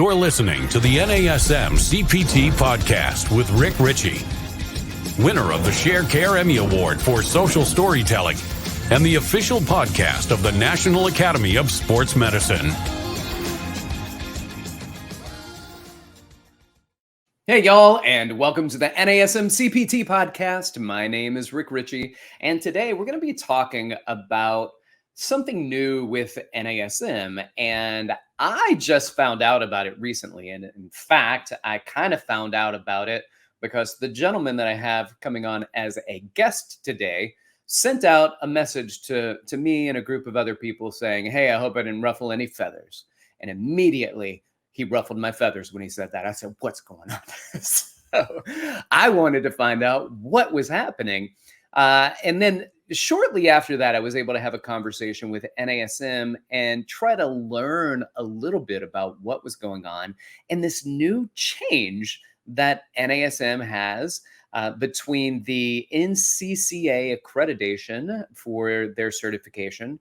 You're listening to the NASM-CPT Podcast with Richey, winner of the Share Care Emmy Award for Social Storytelling and the official podcast of the National Academy of Sports Medicine. Hey, y'all, and welcome to the NASM-CPT Podcast. My name is Richey, and today we're going to be talking about something new with NASM, and I just found out about it recently. And in fact, I kind of found out about it because the gentleman that I have coming on as a guest today sent out a message to me and a group of other people saying, hey, I hope I didn't ruffle any feathers. And immediately he ruffled my feathers when he said that. I said, what's going on? So I wanted to find out what was happening. And then shortly after that, I was able to have a conversation with NASM and try to learn a little bit about what was going on and this new change that NASM has between the NCCA accreditation for their certification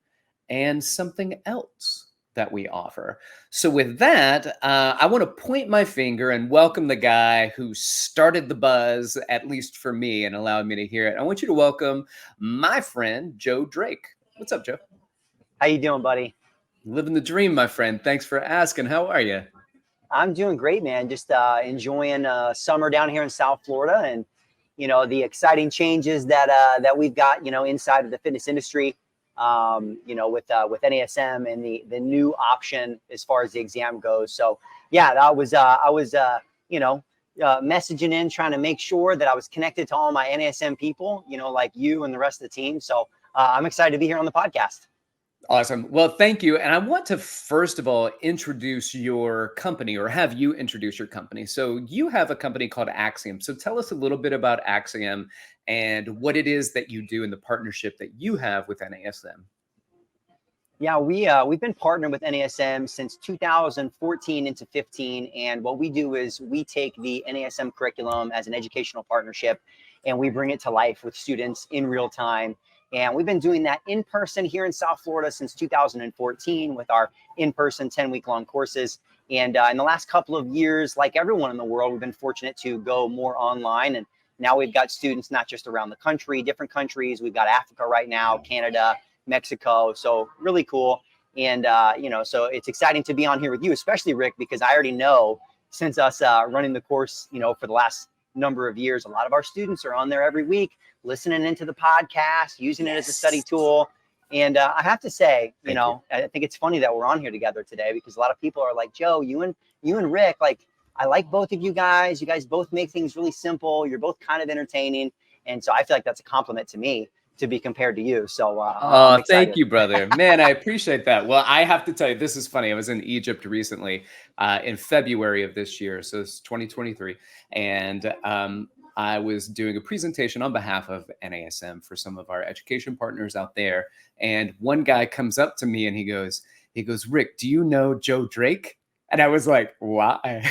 and something else that we offer. So with that, I want to point my finger and welcome the guy who started the buzz, at least for me, and allowed me to hear it. I want you to welcome my friend, Joe Drake. What's up, Joe? How you doing, buddy? Living the dream, my friend. Thanks for asking. How are you? I'm doing great, man. Just enjoying summer down here in South Florida, and the exciting changes that we've got inside of the fitness industry. With NASM and the new option as far as the exam goes. So yeah, I was messaging in, trying to make sure that I was connected to all my NASM people, like you and the rest of the team. So I'm excited to be here on the podcast. Awesome. Well, thank you. And I want to, first of all, introduce your company, or have you introduce your company. So you have a company called Axiom. So tell us a little bit about Axiom and what it is that you do in the partnership that you have with NASM. Yeah, we've been partnered with NASM since 2014 into 15. And what we do is we take the NASM curriculum as an educational partnership and we bring it to life with students in real time. And we've been doing that in person here in South Florida since 2014 with our in-person 10-week-long courses. And in the last couple of years, like everyone in the world, we've been fortunate to go more online. And now we've got students not just around the country, different countries. We've got Africa right now, Canada, Mexico. So really cool. And, so it's exciting to be on here with you, especially Rick, because I already know since us running the course, for the last number of years, a lot of our students are on there every week, listening into the podcast, using it as a study tool. And I have to say, I think it's funny that we're on here together today because a lot of people are like, Joe, you and Rick, like, I like both of you guys. You guys both make things really simple. You're both kind of entertaining. And so I feel like that's a compliment to me to be compared to you. So thank you, brother. Man, I appreciate that. Well, I have to tell you, this is funny. I was in Egypt recently in February of this year. So it's 2023. And I was doing a presentation on behalf of NASM for some of our education partners out there. And one guy comes up to me and he goes, Rick, do you know Joe Drake? And I was like, why?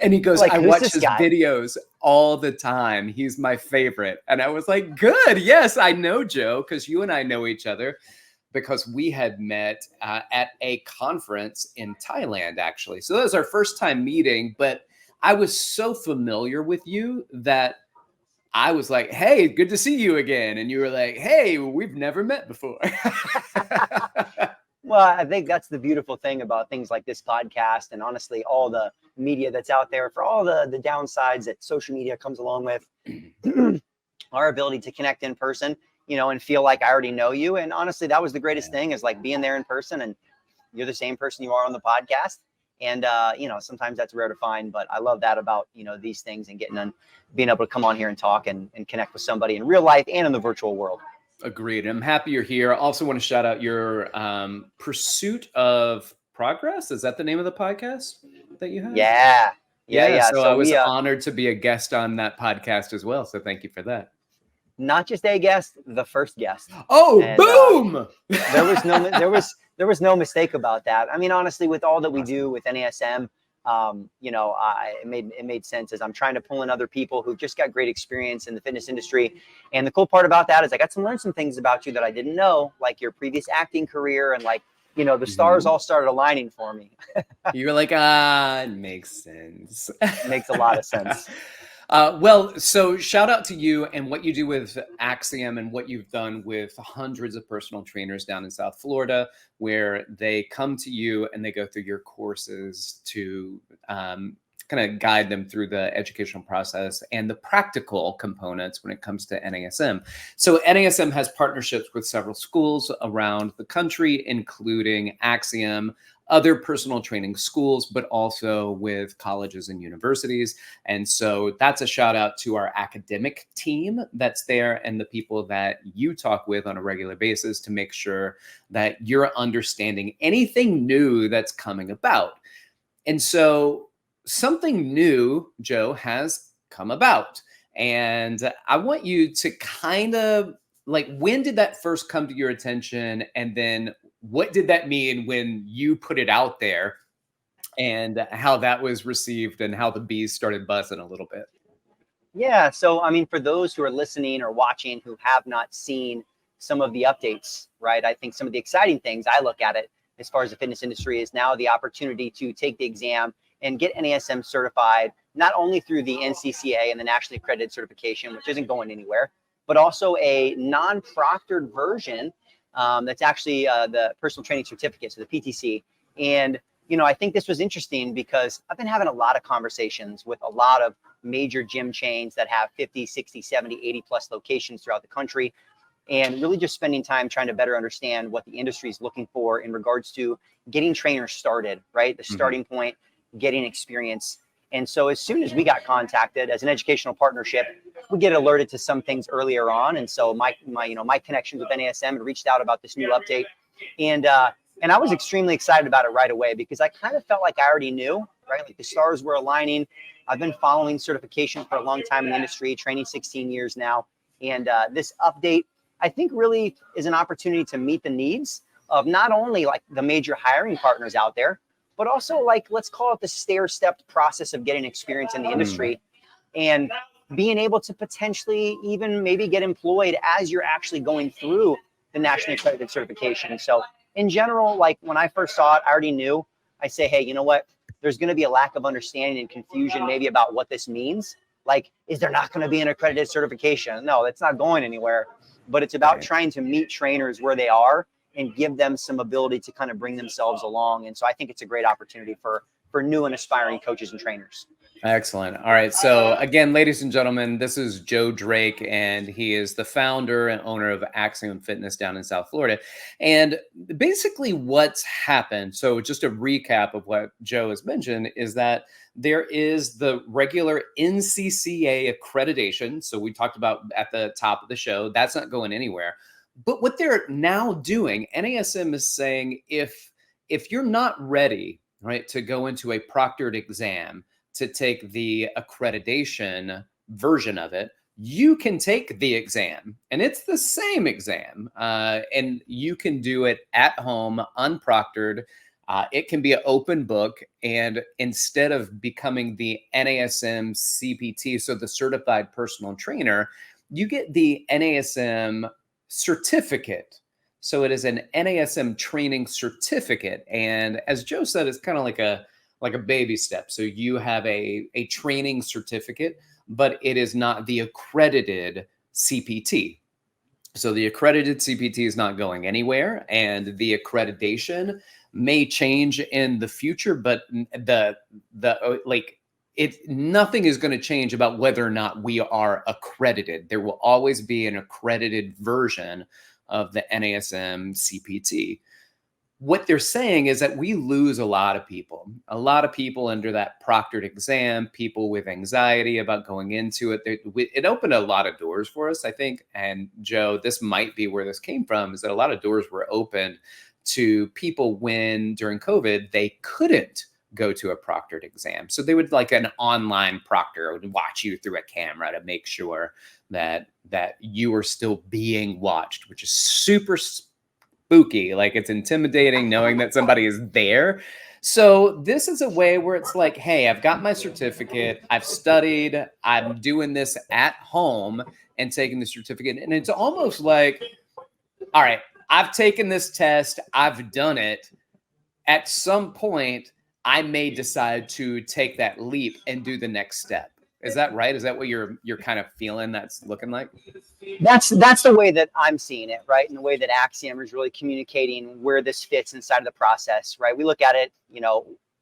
And he goes, like, I watch his videos all the time. He's my favorite. And I was like, good. Yes, I know Joe, because you and I know each other because we had met at a conference in Thailand, actually. So that was our first time meeting, but I was so familiar with you that I was like, hey, good to see you again. And you were like, hey, we've never met before. Well, I think that's the beautiful thing about things like this podcast and honestly, all the media that's out there, for all the downsides that social media comes along with, our ability to connect in person, and feel like I already know you. And honestly, that was the greatest thing, is like being there in person and you're the same person you are on the podcast. And, sometimes that's rare to find, but I love that about, these things and being able to come on here and talk and connect with somebody in real life and in the virtual world. Agreed. I'm happy you're here. I also want to shout out your Pursuit of Progress. Is that the name of the podcast that you have? Yeah. So I was honored to be a guest on that podcast as well. So thank you for that. Not just a guest, the first guest. Oh, and, boom! There was no mistake about that. I mean, honestly, with all that we do with NASM, it made sense as I'm trying to pull in other people who've just got great experience in the fitness industry. And the cool part about that is I got to learn some things about you that I didn't know, like your previous acting career and like the stars all started aligning for me. You were like, it makes sense. Makes a lot of sense. Well, so shout out to you and what you do with Axiom and what you've done with hundreds of personal trainers down in South Florida, where they come to you and they go through your courses to kind of guide them through the educational process and the practical components when it comes to NASM. So NASM has partnerships with several schools around the country, including Axiom, other personal training schools, but also with colleges and universities. And so that's a shout out to our academic team that's there and the people that you talk with on a regular basis to make sure that you're understanding anything new that's coming about. And so something new, Joe, has come about. And I want you to kind of when did that first come to your attention? And then what did that mean when you put it out there and how that was received and how the bees started buzzing a little bit? Yeah. So, I mean, for those who are listening or watching who have not seen some of the updates, right? I think some of the exciting things I look at it as far as the fitness industry is now the opportunity to take the exam and get NASM certified, not only through the NCCA and the nationally accredited certification, which isn't going anywhere, but also a non-proctored version that's actually the Personal Training Certificate, so the PTC. And, I think this was interesting because I've been having a lot of conversations with a lot of major gym chains that have 50, 60, 70, 80 plus locations throughout the country, and really just spending time trying to better understand what the industry is looking for in regards to getting trainers started, right? The starting point, getting experience. And so as soon as we got contacted as an educational partnership, we get alerted to some things earlier on. And so my connections with NASM had reached out about this new update. And I was extremely excited about it right away because I kind of felt like I already knew, right? Like the stars were aligning. I've been following certification for a long time in the industry, training 16 years now. And this update, I think really is an opportunity to meet the needs of not only like the major hiring partners out there, but also let's call it the stair-stepped process of getting experience in the industry and being able to potentially even maybe get employed as you're actually going through the nationally accredited certification. So in general, when I first saw it, I already knew. I say, hey, you know what? There's going to be a lack of understanding and confusion maybe about what this means. Is there not going to be an accredited certification? No, that's not going anywhere. But it's about trying to meet trainers where they are and give them some ability to kind of bring themselves along. And so I think it's a great opportunity for new and aspiring coaches and trainers. Excellent. All right. So again, ladies and gentlemen, this is Joe Drake, and he is the founder and owner of Axion Fitness down in South Florida. And basically what's happened, so just a recap of what Joe has mentioned, is that there is the regular NCCA accreditation. So we talked about at the top of the show, that's not going anywhere. But what they're now doing, NASM is saying, if you're not ready, right, to go into a proctored exam, to take the accreditation version of it, you can take the exam, and it's the same exam, and you can do it at home, unproctored. It can be an open book, and instead of becoming the NASM-CPT, so the certified personal trainer, you get the NASM certificate. So it is an NASM training certificate, and as Joe said, it's kind of like a baby step. So you have a training certificate, but it is not the accredited CPT. So the accredited CPT is not going anywhere, and the accreditation may change in the future, but nothing is going to change about whether or not we are accredited. There will always be an accredited version of the NASM CPT. What they're saying is that we lose a lot of people under that proctored exam, people with anxiety about going into it. It opened a lot of doors for us, I think. And Joe, this might be where this came from, is that a lot of doors were opened to people when during COVID, they couldn't go to a proctored exam. So they would an online proctor would watch you through a camera to make sure that you are still being watched, which is super spooky. It's intimidating knowing that somebody is there. So this is a way where it's hey, I've got my certificate, I've studied, I'm doing this at home and taking the certificate. And it's almost all right, I've taken this test, I've done it. At some point, I may decide to take that leap and do the next step. Is that right? Is that what you're kind of feeling that's looking like? That's the way that I'm seeing it, right? And the way that Axiom is really communicating where this fits inside of the process, right? We look at it,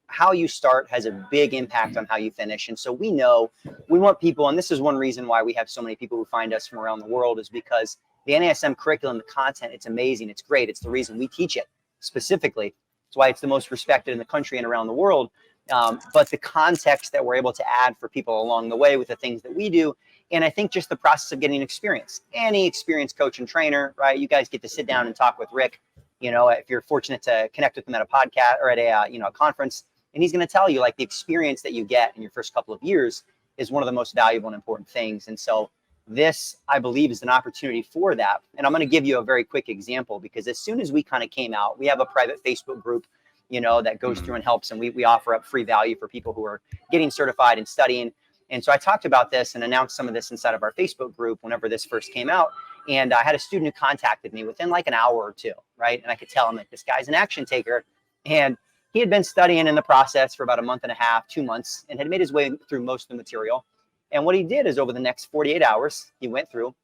how you start has a big impact on how you finish. And so we know we want people, and this is one reason why we have so many people who find us from around the world, is because the NASM curriculum, the content, it's amazing. It's great. It's the reason we teach it specifically. It's why it's the most respected in the country and around the world. But the context that we're able to add for people along the way with the things that we do. And I think just the process of getting experience, any experienced coach and trainer, right? You guys get to sit down and talk with Rick, if you're fortunate to connect with him at a podcast or at a conference, and he's going to tell you like the experience that you get in your first couple of years is one of the most valuable and important things. And so this, I believe, is an opportunity for that. And I'm going to give you a very quick example, because as soon as we kind of came out, we have a private Facebook group, that goes through and helps. And we offer up free value for people who are getting certified and studying. And so I talked about this and announced some of this inside of our Facebook group whenever this first came out. And I had a student who contacted me within like an hour or two, right? And I could tell him that this guy's an action taker. And he had been studying in the process for about a month and a half, 2 months, and had made his way through most of the material. And what he did is over the next 48 hours, he went through,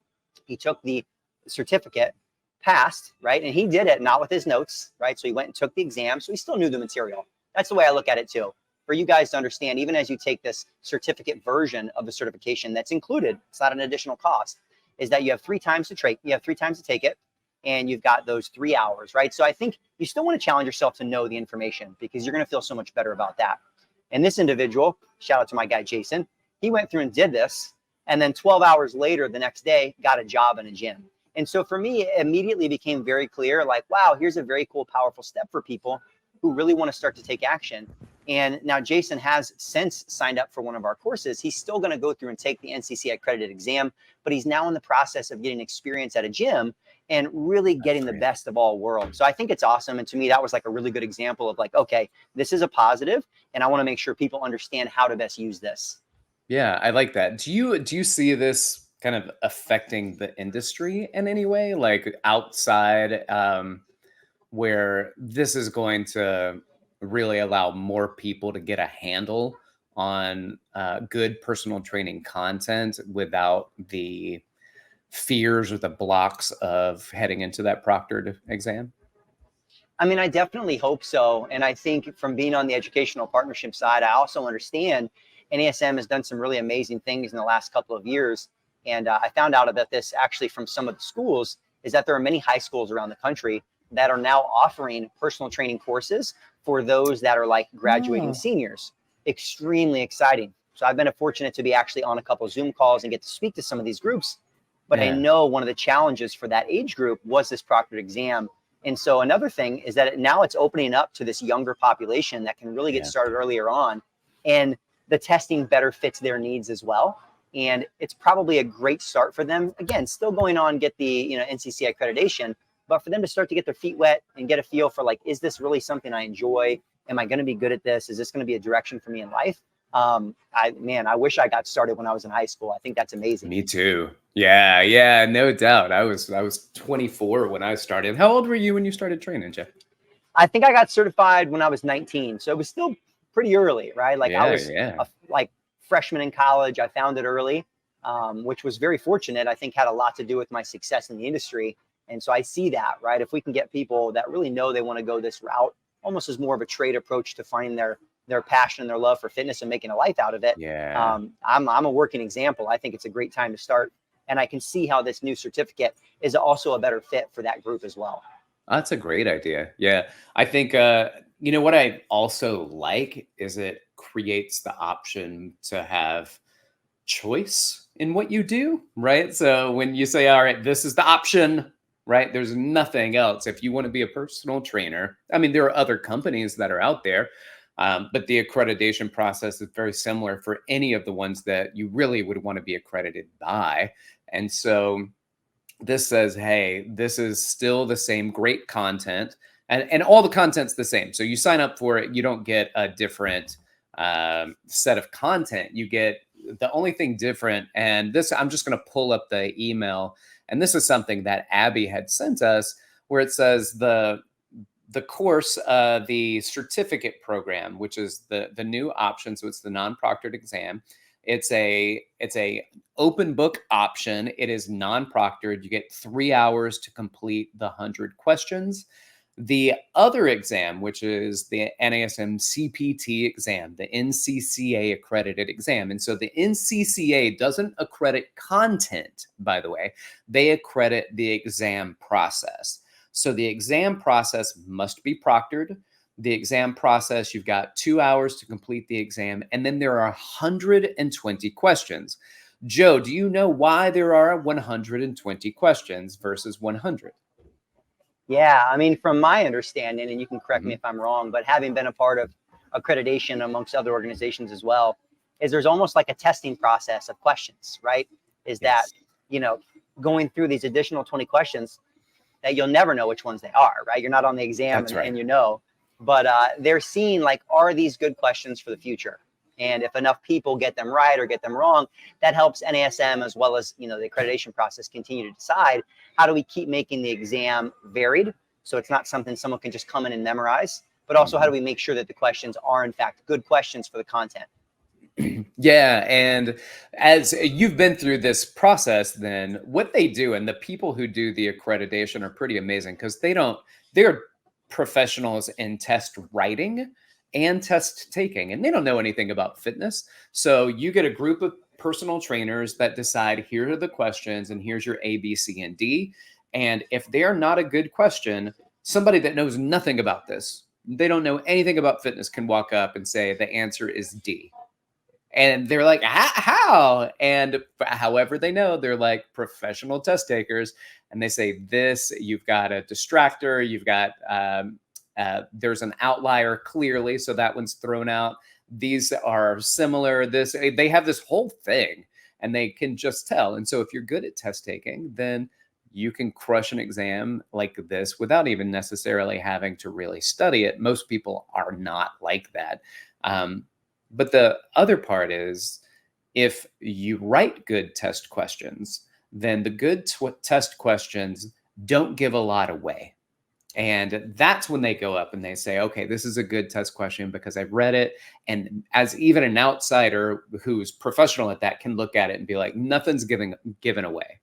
he took the certificate, passed, right? And he did it not with his notes, right? So he went and took the exam. So he still knew the material. That's the way I look at it too. For you guys to understand, even as you take this certificate version of the certification that's included, it's not an additional cost, is that you have 3 times to take it, and you've got those 3 hours, right? So I think you still want to challenge yourself to know the information, because you're going to feel so much better about that. And this individual, shout out to my guy, Jason, he went through and did this. And then 12 hours later, the next day, got a job in a gym. And so for me, it immediately became very clear, like, wow, here's a very cool, powerful step for people who really want to start to take action. And now Jason has since signed up for one of our courses. He's still going to go through and take the NCCA accredited exam, but he's now in the process of getting experience at a gym and really getting the best of all worlds. So I think it's awesome. And to me, that was like a really good example of like, okay, this is a positive, and I want to make sure people understand how to best use this. Yeah, I like that. Do you see this kind of affecting the industry in any way, like outside, where this is going to really allow more people to get a handle on good personal training content without the fears or the blocks of heading into that proctored exam? I mean, I definitely hope so. And I think from being on the educational partnership side, I also understand NASM has done some really amazing things in the last couple of years. And I found out about this actually from some of the schools, is that there are many high schools around the country that are now offering personal training courses for those that are like graduating seniors. Extremely exciting. So I've been fortunate to be actually on a couple of Zoom calls and get to speak to some of these groups. But I know one of the challenges for that age group was this proctored exam. And so another thing is that now it's opening up to this younger population that can really get started earlier on. And the testing better fits their needs as well. And it's probably a great start for them. Again, still going on, get the NCCA accreditation, but for them to start to get their feet wet and get a feel for like, is this really something I enjoy? Am I going to be good at this? Is this going to be a direction for me in life? I wish I got started when I was in high school. I think that's amazing. Me too. Yeah, no doubt. I was 24 when I started. How old were you when you started training, Jeff? I think I got certified when I was 19. So it was still pretty early, right? Like I was like freshman in college. I found it early, which was very fortunate. I think had a lot to do with my success in the industry. And so I see that, right? If we can get people that really know they want to go this route, almost as more of a trade approach to find their passion and their love for fitness and making a life out of it. I'm a working example. I think it's a great time to start. And I can see how this new certificate is also a better fit for that group as well. That's a great idea. Yeah. I think, what I also like is it creates the option to have choice in what you do, right? So when you say, all right, this is the option, right? There's nothing else. If you want to be a personal trainer, I mean, there are other companies that are out there, but the accreditation process is very similar for any of the ones that you really would want to be accredited by. And so this says, hey, this is still the same great content, and all the content's the same. So you sign up for it, you don't get a different set of content. You get the only thing different. And this, I'm just going to pull up the email. And this is something that Abby had sent us, where it says the course, the certificate program, which is the new option. So it's the non-proctored exam. It's a open book option. It is non-proctored. You get 3 hours to complete the 100 questions. The other exam, which is the NASM-CPT exam, the NCCA accredited exam. And so the NCCA doesn't accredit content, by the way. They accredit the exam process. So the exam process must be proctored. The exam process, you've got 2 hours to complete the exam, and then there are 120 questions. Joe, do you know why there are 120 questions versus 100? Yeah, I mean, from my understanding, and you can correct me if I'm wrong, but having been a part of accreditation amongst other organizations as well, is there's almost like a testing process of questions, right? Is that, going through these additional 20 questions that you'll never know which ones they are, right? You're not on the exam and but they're seeing like, are these good questions for the future? And if enough people get them right or get them wrong, that helps NASM as well as, the accreditation process continue to decide, how do we keep making the exam varied? So it's not something someone can just come in and memorize, but also how do we make sure that the questions are in fact good questions for the content? Yeah. And as you've been through this process, then what they do, and the people who do the accreditation are pretty amazing, because they're professionals in test writing and test taking, and they don't know anything about fitness. So you get a group of personal trainers that decide, here are the questions and here's your A, B, C, and D. And if they're not a good question, somebody that knows nothing about this, they don't know anything about fitness, can walk up and say the answer is D. And they're like, how? And however they know, they're like professional test takers. And they say this, you've got a distractor, you've got, there's an outlier clearly, so that one's thrown out. These are similar. They have this whole thing, and they can just tell. And so if you're good at test taking, then you can crush an exam like this without even necessarily having to really study it. Most people are not like that. But the other part is, if you write good test questions, then the good test questions don't give a lot away. And that's when they go up and they say, okay, this is a good test question because I've read it. And as even an outsider who's professional at that can look at it and be like, nothing's given away.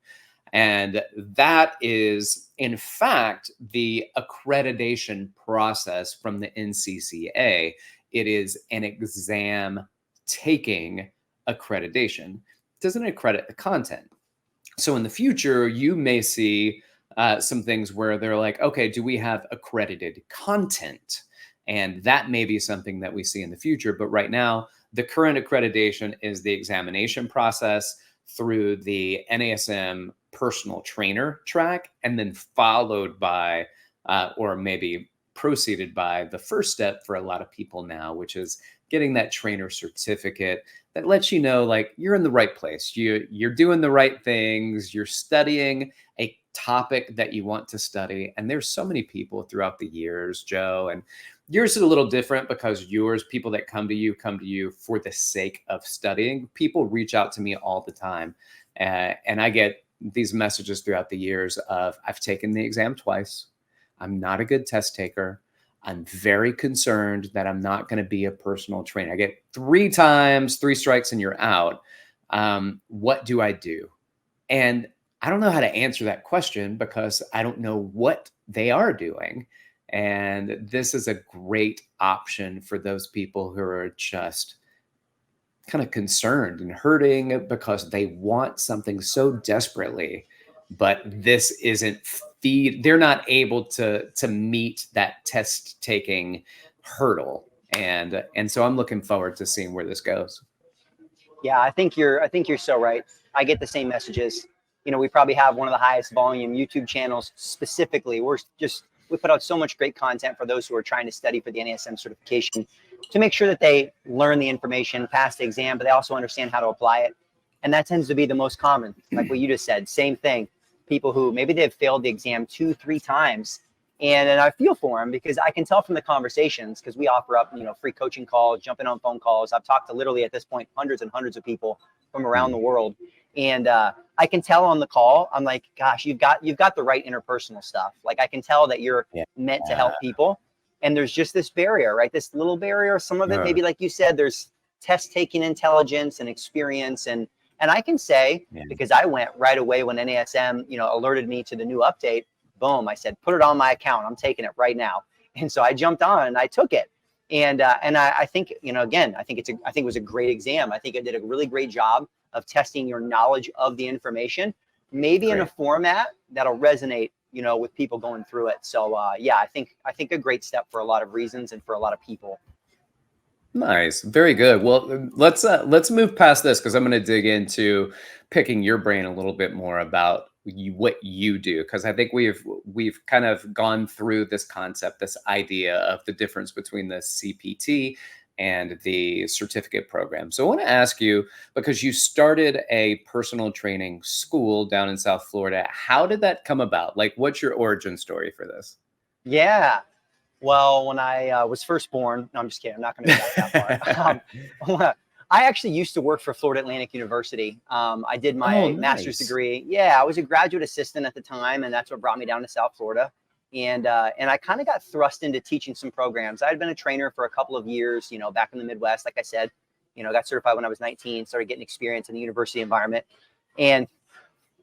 And that is, in fact, the accreditation process from the NCCA. It is an exam taking accreditation. It doesn't accredit the content. So in the future, you may see some things where they're like, okay, do we have accredited content? And that may be something that we see in the future. But right now, the current accreditation is the examination process through the NASM Personal Trainer track, and then followed by, or maybe proceeded by, the first step for a lot of people now, which is getting that trainer certificate that lets you know, like, you're in the right place. You're doing the right things. You're studying a topic that you want to study. And there's so many people throughout the years, Joe, and yours is a little different because people that come to you for the sake of studying. People reach out to me all the time. And I get these messages throughout the years of, I've taken the exam twice. I'm not a good test taker. I'm very concerned that I'm not going to be a personal trainer. I get 3 times, 3 strikes and you're out. What do I do? And I don't know how to answer that question because I don't know what they are doing. And this is a great option for those people who are just kind of concerned and hurting because they want something so desperately, but this isn't they're not able to meet that test taking hurdle. And so I'm looking forward to seeing where this goes. Yeah, I think you're so right. I get the same messages. We probably have one of the highest volume YouTube channels specifically. We put out so much great content for those who are trying to study for the NASM certification to make sure that they learn the information, pass the exam, but they also understand how to apply it. And that tends to be the most common, like what you just said, same thing. People who maybe they've failed the exam 2-3 times. And I feel for them because I can tell from the conversations, because we offer up, free coaching calls, jumping on phone calls. I've talked to literally at this point, hundreds and hundreds of people from around the world. And I can tell on the call, I'm like, gosh, you've got the right interpersonal stuff. Like I can tell that you're Yeah. meant to help people. And there's just this barrier, right? This little barrier. Some of it, Uh, maybe like you said, there's test taking intelligence and experience. And I can say, yeah. because I went right away when NASM, alerted me to the new update, boom, I said, put it on my account. I'm taking it right now. And so I jumped on and I took it. And I think, again, I think it was a great exam. I think it did a really great job of testing your knowledge of the information, maybe in a format that'll resonate, with people going through it. So yeah, I think a great step for a lot of reasons and for a lot of people. Nice. Very good. Well, let's move past this because I'm going to dig into picking your brain a little bit more about what you do, because I think we've kind of gone through this concept, this idea of the difference between the CPT and the certificate program. So I want to ask you, because you started a personal training school down in South Florida, how did that come about? Like, what's your origin story for this? Yeah. Well, when I was first born, no, I'm just kidding. I'm not going to go back that far. I actually used to work for Florida Atlantic University. I did my master's degree. Yeah, I was a graduate assistant at the time, and that's what brought me down to South Florida. And I kind of got thrust into teaching some programs. I had been a trainer for a couple of years, back in the Midwest. Like I said, got certified when I was 19, started getting experience in the university environment. And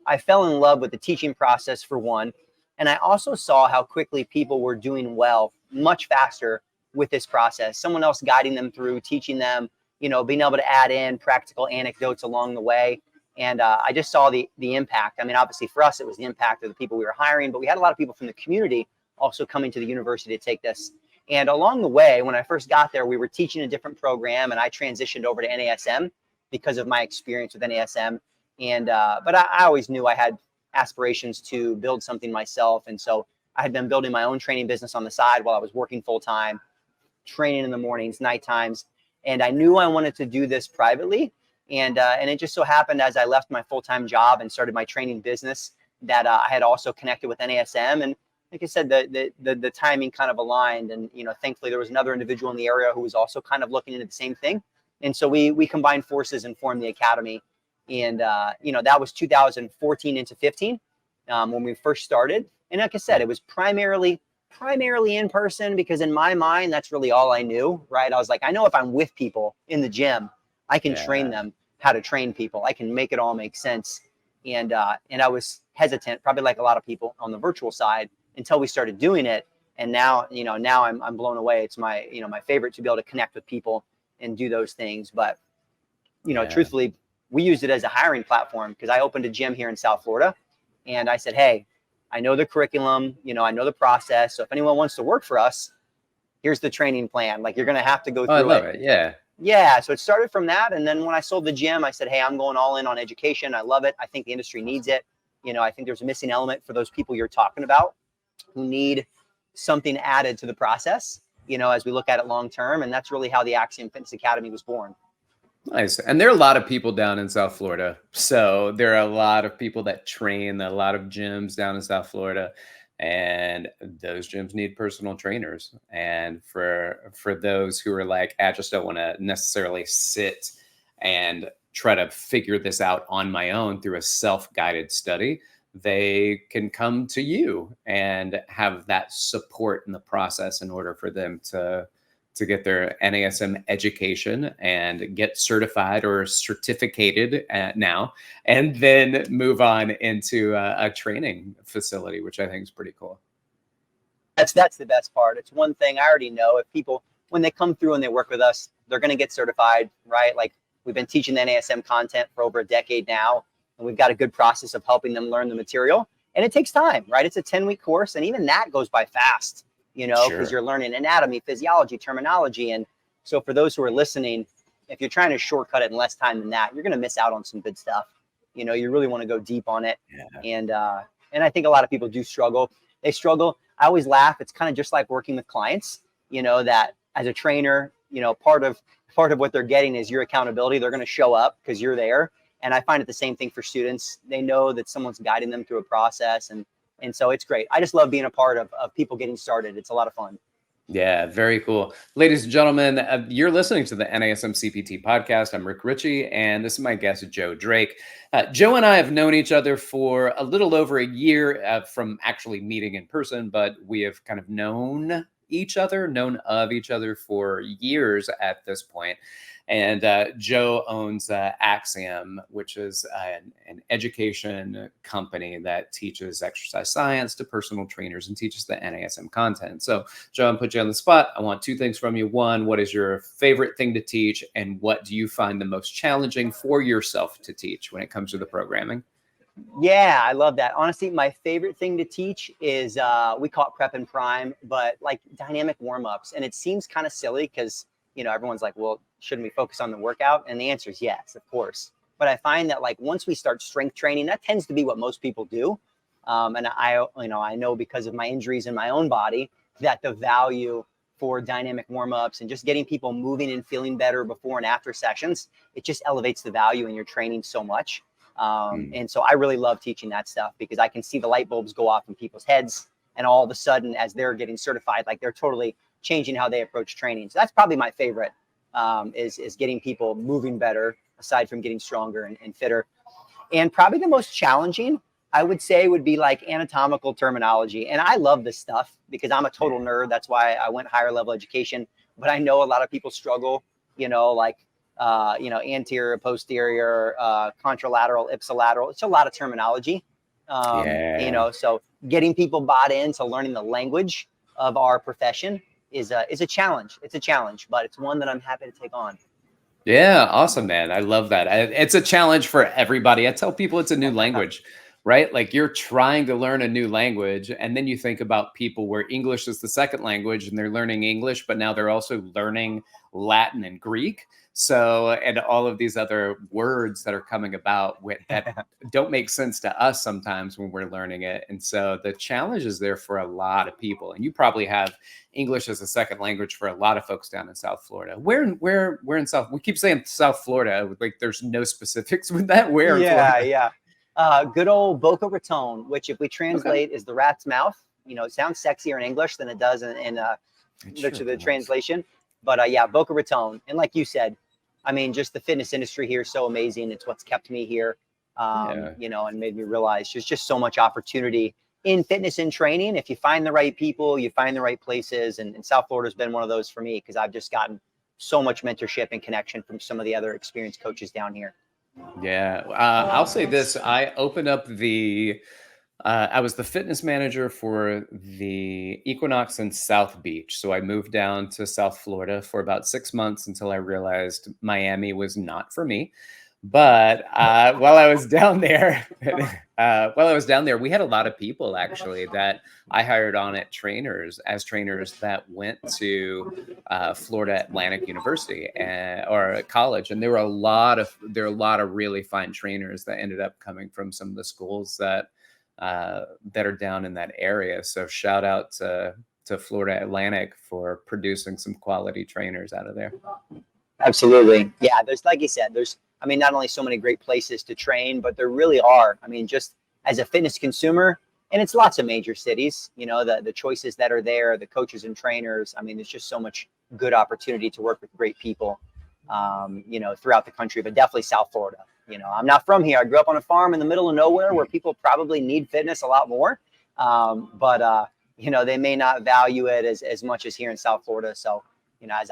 I fell in love with the teaching process for one. And I also saw how quickly people were doing well, much faster with this process. Someone else guiding them through, teaching them, being able to add in practical anecdotes along the way. And I just saw the impact. I mean, obviously for us, it was the impact of the people we were hiring, but we had a lot of people from the community also coming to the university to take this. And along the way, when I first got there, we were teaching a different program, and I transitioned over to NASM because of my experience with NASM. And but I always knew I had aspirations to build something myself. And so I had been building my own training business on the side while I was working full time, training in the mornings, night times. And I knew I wanted to do this privately. And it just so happened as I left my full-time job and started my training business that I had also connected with NASM. And like I said, the timing kind of aligned. And, thankfully there was another individual in the area who was also kind of looking into the same thing. And so we combined forces and formed the Academy. And, that was 2014 into 15 when we first started. And like I said, it was primarily in person because in my mind, that's really all I knew, right? I was like, I know if I'm with people in the gym, I can train them how to train people. I can make it all make sense. And I was hesitant, probably like a lot of people on the virtual side, until we started doing it. And now, now I'm blown away. It's my, my favorite to be able to connect with people and do those things. But, truthfully, we used it as a hiring platform because I opened a gym here in South Florida. And I said, hey, I know the curriculum, I know the process. So if anyone wants to work for us, here's the training plan. Like, you're going to have to go through I love it. Yeah. Yeah. So it started from that. And then when I sold the gym, I said, hey, I'm going all in on education. I love it. I think the industry needs it. I think there's a missing element for those people you're talking about who need something added to the process, as we look at it long term. And that's really how the Axiom Fitness Academy was born. Nice. And there are a lot of people down in South Florida. So there are a lot of people that train, a lot of gyms down in South Florida. And those gyms need personal trainers. And for those who are like, I just don't want to necessarily sit and try to figure this out on my own through a self-guided study, they can come to you and have that support in the process in order for them to get their NASM education and get certified or certificated now, and then move on into a training facility, which I think is pretty cool. That's the best part. It's one thing I already know. If people, when they come through and they work with us, they're going to get certified, right? Like, we've been teaching the NASM content for over a decade now, and we've got a good process of helping them learn the material. And it takes time, right? It's a 10-week course, and even that goes by fast. Because you're learning anatomy, physiology, terminology. And so for those who are listening, if you're trying to shortcut it in less time than that, you're going to miss out on some good stuff. You really want to go deep on it. Yeah. And I think a lot of people do struggle. They struggle. I always laugh. It's kind of just like working with clients, that as a trainer, part of what they're getting is your accountability. They're going to show up because you're there. And I find it the same thing for students. They know that someone's guiding them through a process, and so it's great. I just love being a part of people getting started. It's a lot of fun. Yeah, very cool. Ladies and gentlemen, you're listening to the NASM CPT podcast. I'm Rick Richey, and this is my guest, Joe Drake. Joe and I have known each other for a little over a year from actually meeting in person, but we have kind of known of each other for years at this point. And Joe owns Axiom, which is an education company that teaches exercise science to personal trainers and teaches the NASM content. So, Joe, I'm put you on the spot. I want two things from you. One, what is your favorite thing to teach? And what do you find the most challenging for yourself to teach when it comes to the programming? Yeah, I love that. Honestly, my favorite thing to teach is we call it prep and prime, but like dynamic warm-ups. And it seems kind of silly because, everyone's like, well, shouldn't we focus on the workout? And the answer is yes, of course. But I find that like once we start strength training, that tends to be what most people do. And I know because of my injuries in my own body that the value for dynamic warm-ups and just getting people moving and feeling better before and after sessions, it just elevates the value in your training so much. And so I really love teaching that stuff because I can see the light bulbs go off in people's heads. And all of a sudden, as they're getting certified, like they're totally changing how they approach training. So that's probably my favorite, is getting people moving better, aside from getting stronger and fitter. And probably the most challenging, I would say, would be like anatomical terminology. And I love this stuff because I'm a total nerd. That's why I went higher level education. But I know a lot of people struggle, anterior, posterior, contralateral, ipsilateral. It's a lot of terminology. So getting people bought into learning the language of our profession is a challenge. It's a challenge, but it's one that I'm happy to take on. Yeah, awesome, man. I love that. It's a challenge for everybody. I tell people it's a new language, right? Like you're trying to learn a new language, and then you think about people where English is the second language and they're learning English, but now they're also learning Latin and Greek. So, and all of these other words that are coming about that don't make sense to us sometimes when we're learning it. And so the challenge is there for a lot of people. And you probably have English as a second language for a lot of folks down in South Florida. Where in South? We keep saying South Florida, like there's no specifics with that. Where? Yeah. Good old Boca Raton, which if we translate is the rat's mouth. It sounds sexier in English than it does in the translation. But Boca Raton. And like you said, I mean, just the fitness industry here is so amazing. It's what's kept me here, and made me realize there's just so much opportunity in fitness and training. If you find the right people, you find the right places. And South Florida has been one of those for me because I've just gotten so much mentorship and connection from some of the other experienced coaches down here. Yeah. I'll say this. I opened up I was the fitness manager for the Equinox in South Beach. So I moved down to South Florida for about 6 months until I realized Miami was not for me. But while I was down there, we had a lot of people actually that I hired on as trainers that went to Florida Atlantic University or college, and there are a lot of really fine trainers that ended up coming from some of the schools that are down in that area. So shout out to Florida Atlantic for producing some quality trainers out of there. Absolutely. Yeah. There's, like you said, not only so many great places to train, but there really are. I mean, just as a fitness consumer, and it's lots of major cities, the choices that are there, the coaches and trainers. I mean, there's just so much good opportunity to work with great people, throughout the country, but definitely South Florida. I'm not from here. I grew up on a farm in the middle of nowhere where people probably need fitness a lot more. But they may not value it as much as here in South Florida. So, as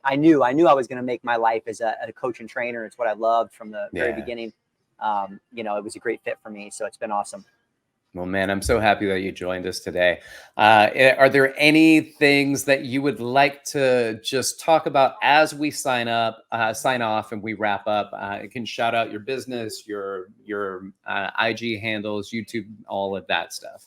I knew I was going to make my life as a coach and trainer. It's what I loved from the very beginning. It was a great fit for me. So it's been awesome. Well, man, I'm so happy that you joined us today. Are there any things that you would like to just talk about as we sign off and we wrap up? You can shout out your business, your IG handles, YouTube, all of that stuff.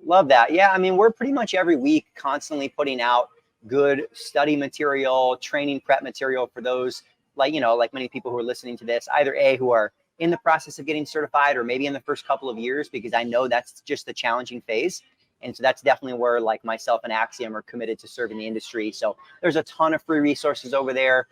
Love that. Yeah. I mean, we're pretty much every week constantly putting out good study material, training prep material for those like many people who are listening to this, either who are in the process of getting certified or maybe in the first couple of years, because I know that's just the challenging phase. And so that's definitely where like myself and Axiom are committed to serving the industry. So there's a ton of free resources over there.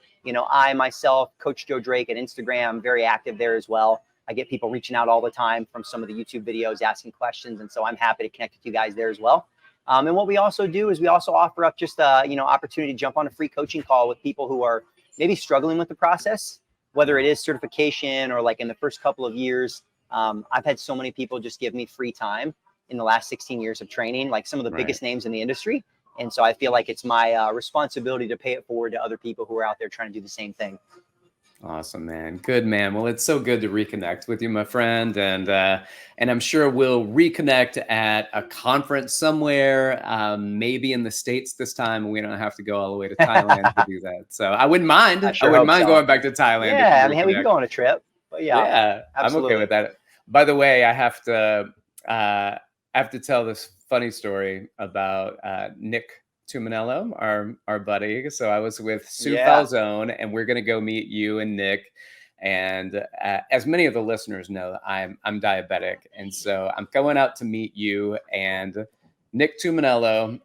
I myself, Coach Joe Drake at Instagram, very active there as well. I get people reaching out all the time from some of the YouTube videos asking questions. And so I'm happy to connect with you guys there as well. And what we also do is we also offer up just a, opportunity to jump on a free coaching call with people who are maybe struggling with the process, whether it is certification or like in the first couple of years. I've had so many people just give me free time in the last 16 years of training, like some of the biggest names in the industry. And so I feel like it's my responsibility to pay it forward to other people who are out there trying to do the same thing. Awesome, man. Good, man. Well, it's so good to reconnect with you, my friend. And I'm sure we'll reconnect at a conference somewhere, maybe in the States this time. We don't have to go all the way to Thailand to do that. So I wouldn't mind. I wouldn't mind going back to Thailand. Yeah, I mean, we can go on a trip. But yeah, absolutely. I'm okay with that. By the way, I have to tell this funny story about Nick Tuminello, our buddy. So I was with Sue Falzone, and we're going to go meet you and Nick. And as many of the listeners know, I'm diabetic. And so I'm going out to meet you and Nick Tuminello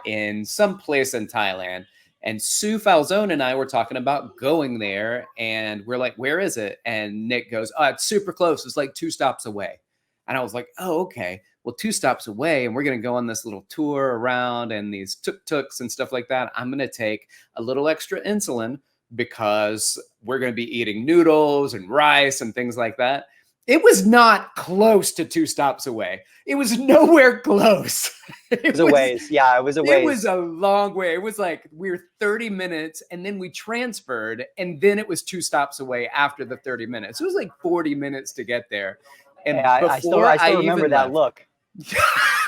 in some place in Thailand. And Sue Falzone and I were talking about going there. And we're like, where is it? And Nick goes, oh, it's super close. It's like 2 stops away. And I was like, oh, okay. Well, 2 stops away, and we're going to go on this little tour around and these tuk-tuks and stuff like that. I'm going to take a little extra insulin because we're going to be eating noodles and rice and things like that. It was not close to 2 stops away. It was nowhere close. It was a ways. Yeah, it was a ways. It was a long way. It was like we were 30 minutes, and then we transferred, and then it was 2 stops away after the 30 minutes. It was like 40 minutes to get there. And I still remember that look.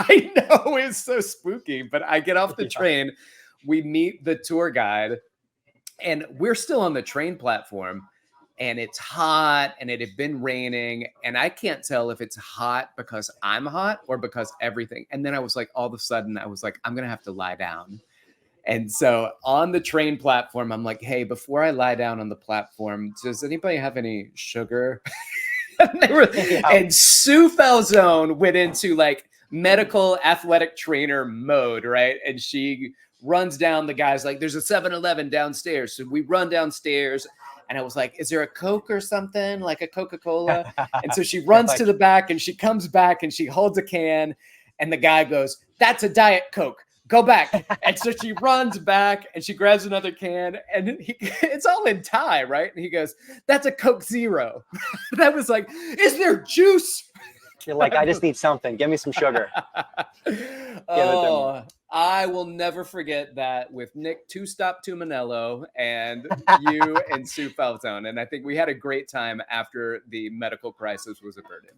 I know, it's so spooky, but I get off the train, we meet the tour guide, and we're still on the train platform, and it's hot, and it had been raining, and I can't tell if it's hot because I'm hot or because everything. And then I was like, all of a sudden, I was like, I'm going to have to lie down. And so on the train platform, I'm like, hey, before I lie down on the platform, does anybody have any sugar? And Sue Falzone went into like medical athletic trainer mode, right? And she runs down, the guy's like, there's a 7-Eleven downstairs. So we run downstairs, and I was like, is there a Coke or something, like a Coca-Cola? And so she runs to the back, and she comes back, and she holds a can, and the guy goes, that's a Diet Coke. Go back. And so she runs back, and she grabs another can, and it's all in Thai, right? And he goes, that's a Coke Zero. And I was like, is there juice? You're like, I just need something. Give me some sugar. Oh, I will never forget that with Nick Two-Stop Tuminello and you and Sue Falzone. And I think we had a great time after the medical crisis was averted.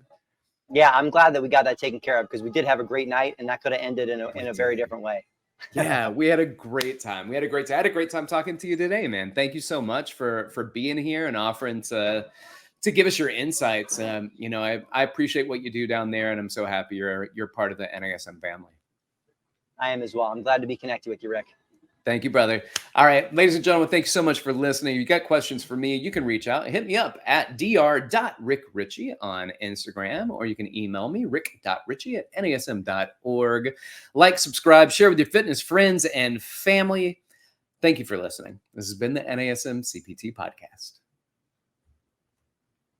Yeah, I'm glad that we got that taken care of, because we did have a great night, and that could have ended in a very different way. Yeah, we had a great time. I had a great time talking to you today, man. Thank you so much for being here and offering to give us your insights. I appreciate what you do down there, and I'm so happy you're part of the NASM family. I am as well. I'm glad to be connected with you, Rick. Thank you, brother. All right, ladies and gentlemen, thank you so much for listening. You got questions for me, you can reach out. Hit me up at dr.rickrichy on Instagram, or you can email me, rick.richey@nasm.org. Like, subscribe, share with your fitness friends and family. Thank you for listening. This has been the NASM CPT Podcast.